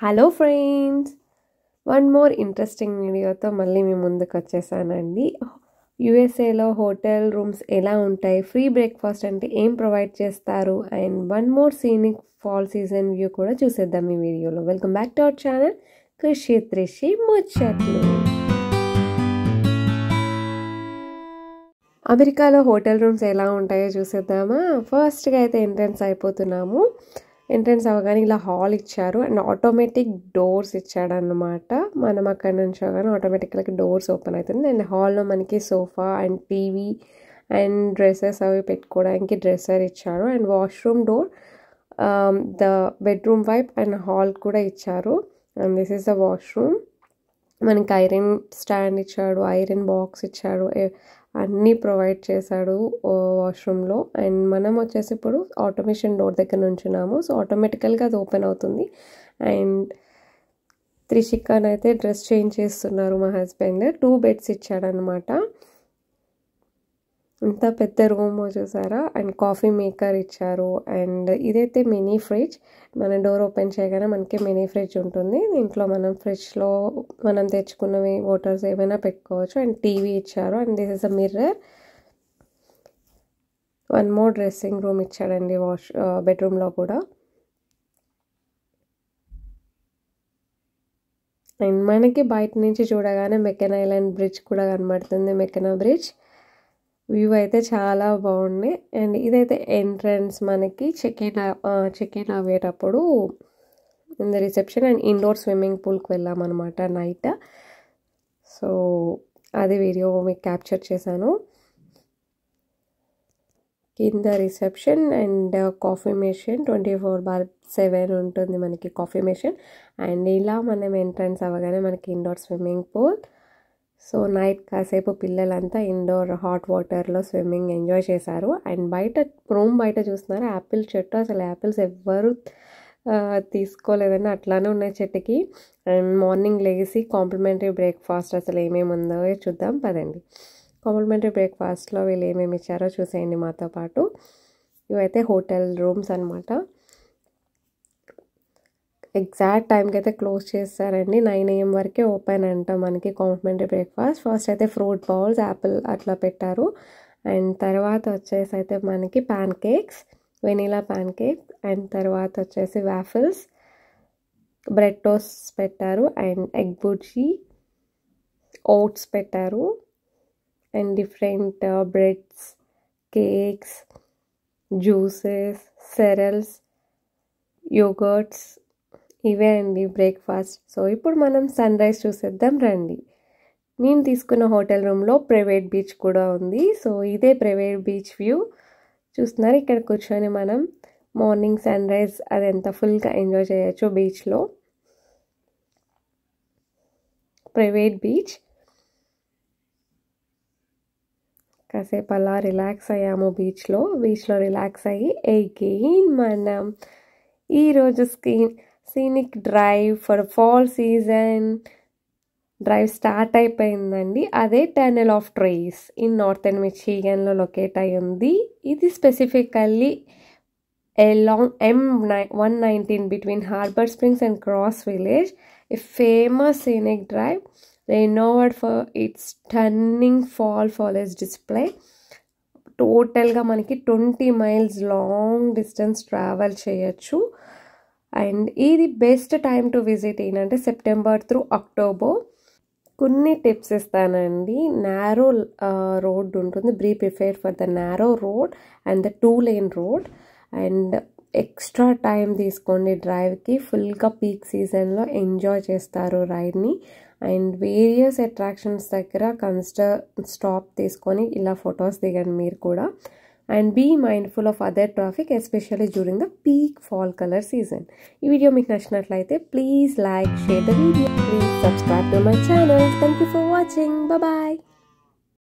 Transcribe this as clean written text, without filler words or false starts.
Hello friends, one more interesting వీడియోతో మళ్ళీ మీ ముందుకు వచ్చేసానండి. యూఎస్ఏలో హోటల్ రూమ్స్ ఎలా ఉంటాయి, ఫ్రీ బ్రేక్ఫాస్ట్ అంటే ఏం ప్రొవైడ్ చేస్తారు, and one more scenic fall season view కూడా చూసేద్దాం ఈ వీడియోలో. Welcome back to our channel కృషి త్రిషి ముచ్చట్లు. అమెరికాలో హోటల్ రూమ్స్ ఎలా ఉంటాయో చూసేద్దామా. ఫస్ట్గా అయితే ఎంట్రన్స్ అయిపోతున్నాము. ఎంట్రన్స్ అవ్వగానే ఇలా హాల్ ఇచ్చారు అండ్ ఆటోమేటిక్ డోర్స్ ఇచ్చాడనమాట. మనం అక్కడ నుంచి అవగానే ఆటోమేటిక్గా డోర్స్ ఓపెన్ అవుతుంది. అండ్ హాల్లో మనకి sofa and TV and dresses అవి పెట్టుకోవడానికి డ్రెస్సర్ ఇచ్చారు. And washroom door, the bedroom wipe and hall కూడా ఇచ్చారు. And this is the washroom. మనకి ఐరన్ స్టాండ్ ఇచ్చాడు, ఐరన్ బాక్స్ ఇచ్చాడు, అన్నీ ప్రొవైడ్ చేశాడు వాష్రూమ్లో. అండ్ మనం వచ్చేసి ఇప్పుడు ఆటోమేషన్ డోర్ దగ్గర నుంచున్నాము. సో ఆటోమేటికల్గా అది ఓపెన్ అవుతుంది. అండ్ త్రిషికాన్ అయితే డ్రెస్ చేంజ్ చేస్తున్నారు మా హస్బెండ్. 2 బెడ్స్ ఇచ్చాడనమాట. ఇంత పెద్ద రూమ్ చూసారా. అండ్ కాఫీ మేకర్ ఇచ్చారు. అండ్ ఇదైతే మినీ ఫ్రిడ్జ్. మన డోర్ ఓపెన్ చేయగానే మనకి మినీ ఫ్రిడ్జ్ ఉంటుంది. దీంట్లో మనం ఫ్రిడ్జ్లో మనం తెచ్చుకున్నవి వాటర్స్ ఏమైనా పెట్టుకోవచ్చు. అండ్ టీవీ ఇచ్చారు. And this is a mirror. One more dressing room ఇచ్చాడండి బెడ్రూమ్లో కూడా. అండ్ మనకి బయట నుంచి చూడగానే మెకెనా ఐలాండ్ బ్రిడ్జ్ కూడా కనబడుతుంది. మెకెనా బ్రిడ్జ్ వ్యూ అయితే చాలా బాగుంది. అండ్ ఇదైతే ఎంట్రన్స్. మనకి చెక్ ఇన్ అయ్యేటప్పుడు in the reception and indoor swimming పూల్కి వెళ్ళామన్నమాట నైట్. సో అది వీడియో మీకు క్యాప్చర్ చేశాను. కింద రిసెప్షన్ అండ్ కాఫీ మెషిన్ 24/7 ఉంటుంది మనకి కాఫీ మెషిన్. అండ్ ఇలా మనం ఎంట్రన్స్ అవ్వగానే మనకి indoor swimming pool. So night కాసేపు పిల్లలంతా ఇండోర్ హాట్ వాటర్లో స్విమ్మింగ్ ఎంజాయ్ చేశారు. అండ్ బయట రూమ్ బయట చూస్తున్నారు యాపిల్ చెట్టు. అసలు యాపిల్స్ ఎవ్వరు తీసుకోలేదని అట్లానే ఉన్నాయి చెట్టుకి. అండ్ మార్నింగ్ లేసి కాంప్లిమెంటరీ బ్రేక్ఫాస్ట్ అసలు ఏమేమి ఉందో చూద్దాం పదండి. కాంప్లిమెంటరీ బ్రేక్ఫాస్ట్లో వీళ్ళు ఏమేమి ఇచ్చారో చూసేయండి మాతో పాటు. ఇవైతే హోటల్ రూమ్స్ అనమాట. ఎగ్జాక్ట్ టైంకి అయితే క్లోజ్ చేస్తారండి. 9 AM వరకే ఓపెన్ అంట మనకి కాంప్లిమెంటరీ బ్రేక్ఫాస్ట్. ఫస్ట్ అయితే ఫ్రూట్ బౌల్స్, యాపిల్ అట్లా పెట్టారు. అండ్ తర్వాత వచ్చేసి అయితే మనకి pan cakes, vanilla pan cake. And తర్వాత వచ్చేసి వాఫిల్స్, బ్రెడ్ టోస్ట్ పెట్టారు. అండ్ ఎగ్ బుర్జీ, ఓట్స్ పెట్టారు. And different breads, cakes, juices, cereals, yoghurts, ఇవే అండి బ్రేక్ఫాస్ట్. సో ఇప్పుడు మనం సన్ రైజ్ చూసేద్దాం రండి. నేను తీసుకున్న హోటల్ రూమ్లో ప్రైవేట్ బీచ్ కూడా ఉంది. సో ఇదే ప్రైవేట్ బీచ్ వ్యూ చూస్తున్నారు. ఇక్కడ కూర్చొని మనం మార్నింగ్ సన్ రైజ్ అదంతా ఫుల్గా ఎంజాయ్ చేయొచ్చు బీచ్లో. Private beach. కాసేపు అలా రిలాక్స్ అయ్యాము బీచ్లో రిలాక్స్ అయ్యి అగైన్ మనం ఈరోజు scenic drive for fall season drive start అయిపోయిందండి. అదే tunnel of trees in northern మిచిగన్లో లొకేట్ అయి ఉంది. ఇది specifically along M119 between Harbor Springs and Cross Village, a famous scenic drive renowned for its stunning fall foliage display. టోటల్గా మనకి 20 miles long distance travel చేయొచ్చు. And ఇది best time to visit ఏంటంటే September through October. కొన్ని tips ఇస్తానండి. Narrow road ఉంటుంది. Be prepare for the narrow road and the 2-lane road. And extra time తీసుకోండి డ్రైవ్కి. ఫుల్గా పీక్ సీజన్లో ఎంజాయ్ చేస్తారు రైడ్ని. అండ్ వేరియస్ అట్రాక్షన్స్ దగ్గర స్టాప్ తీసుకొని ఇలా ఫొటోస్ దిగండి మీరు కూడా. And be mindful of other traffic especially during the peak fall colour season. ఈ వీడియో మీకు నచ్చినట్లయితే please like, share the video, please subscribe to my channel. Thank you for watching. Bye.